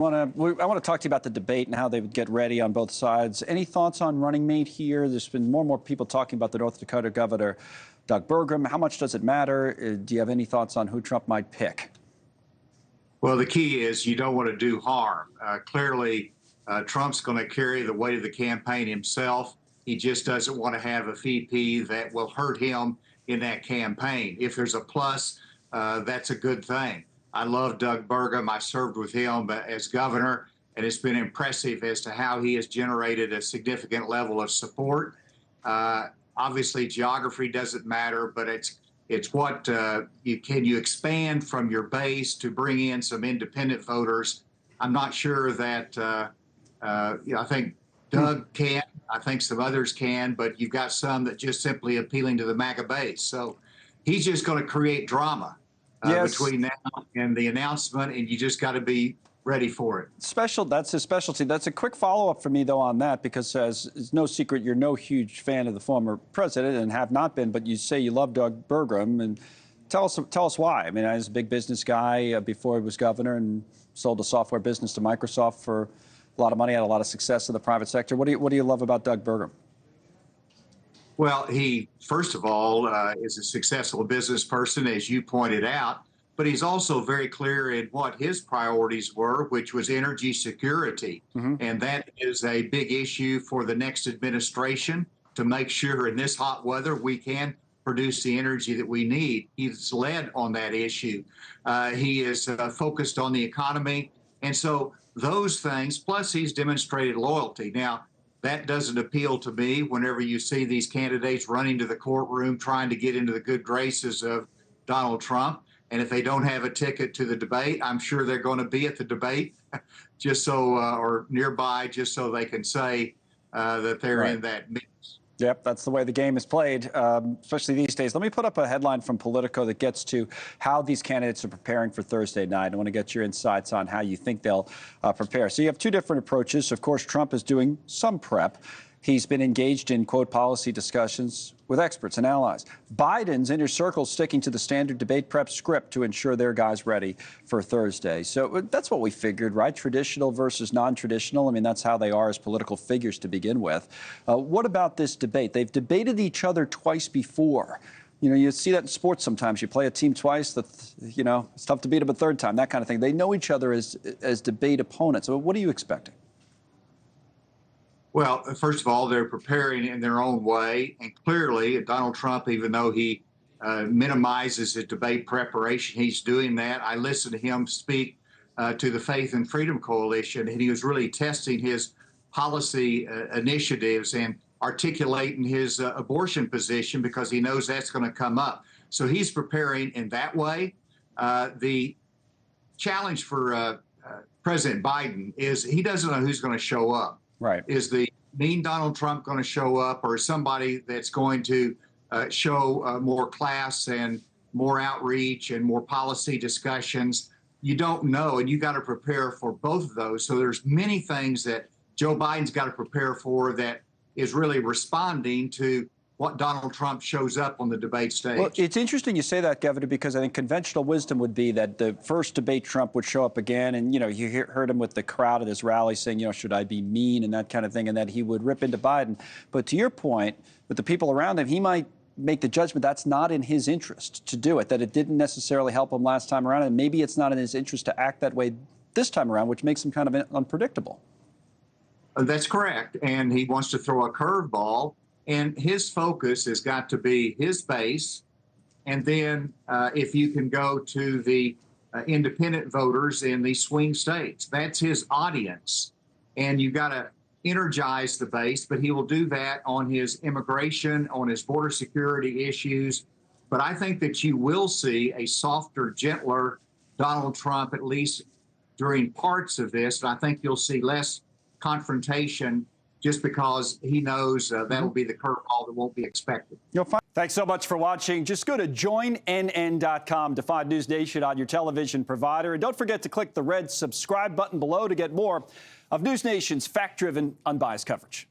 I want to talk to you about the debate and how they would get ready on both sides. Any thoughts on running mate here? There's been more and more people talking about the North Dakota Governor, Doug Burgum. How much does it matter? Do you have any thoughts on who Trump might pick? Well, the key is you don't want to do harm. Clearly, Trump's going to carry the weight of the campaign himself. He just doesn't want to have a VP that will hurt him in that campaign. If there's a plus, that's a good thing. I love Doug Burgum. I served with him as governor, and it's been impressive as to how he has generated a significant level of support. Obviously, geography doesn't matter, but it's what can you expand from your base to bring in some independent voters. I'm not sure that I think Doug can. I think some others can, but you've got some that just simply appealing to the MAGA base. So he's just going to create drama between now and the announcement, and you just got to be ready for it. That's his specialty. That's a quick follow-up for me, though, on that, because it's no secret you're no huge fan of the former president and have not been, but you say you love Doug Burgum. And tell us why. I mean, I was a big business guy before he was governor and sold a software business to Microsoft for a lot of money, had a lot of success in the private sector. What do you love about Doug Burgum? Well, he, first of all, is a successful business person, as you pointed out, but he's also very clear in what his priorities were, which was energy security. And that is a big issue for the next administration, to make sure in this hot weather we can produce the energy that we need. He's led on that issue. He is focused on the economy. And so those things, plus he's demonstrated loyalty. Now, that doesn't appeal to me whenever you see these candidates running to the courtroom trying to get into the good graces of Donald Trump. And if they don't have a ticket to the debate, I'm sure they're going to be at the debate just so, or nearby, just so they can say that they're in that mix. Yep, that's the way the game is played, especially these days. Let me put up a headline from Politico that gets to how these candidates are preparing for Thursday night. I want to get your insights on how you think they'll prepare. So you have two different approaches. Of course, Trump is doing some prep. He's been engaged in, quote, policy discussions with experts and allies. Biden's inner circle sticking to the standard debate prep script to ensure their guys ready for Thursday. So that's what we figured, right? Traditional versus non-traditional. I mean, that's how they are as political figures to begin with. What about this debate? They've debated each other twice before. You know, you see that in sports sometimes. You play a team twice, you know, it's tough to beat them a third time, that kind of thing. They know each other as debate opponents. So what are you expecting? Well, first of all, they're preparing in their own way. And clearly, Donald Trump, even though he minimizes his debate preparation, he's doing that. I listened to him speak to the Faith and Freedom Coalition, and he was really testing his policy initiatives and articulating his abortion position because he knows that's going to come up. So he's preparing in that way. The challenge for President Biden is he doesn't know who's going to show up. Right. Is the mean Donald Trump going to show up, or somebody that's going to show more class and more outreach and more policy discussions? You don't know, and you got to prepare for both of those. So there's many things that Joe Biden's got to prepare for that is really responding to what Donald Trump shows up on the debate stage. Well, it's interesting you say that, Governor, because I think conventional wisdom would be that the first debate Trump would show up again, and, you know, you heard him with the crowd at his rally saying, you know, should I be mean and that kind of thing, and that he would rip into Biden. But to your point, with the people around him, he might make the judgment that's not in his interest to do it, that it didn't necessarily help him last time around, and maybe it's not in his interest to act that way this time around, which makes him kind of unpredictable. That's correct, and he wants to throw a curveball. And his focus has got to be his base. And then if you can go to the independent voters in the swing states, that's his audience. And you got to energize the base, but he will do that on his immigration, on his border security issues. But I think that you will see a softer, gentler Donald Trump, at least during parts of this. And I think you'll see less confrontation, just because he knows that'll be the curveball that won't be expected. Thanks so much for watching. Just go to joinnn.com to find NewsNation on your television provider. And don't forget to click the red subscribe button below to get more of NewsNation's fact-driven, unbiased coverage.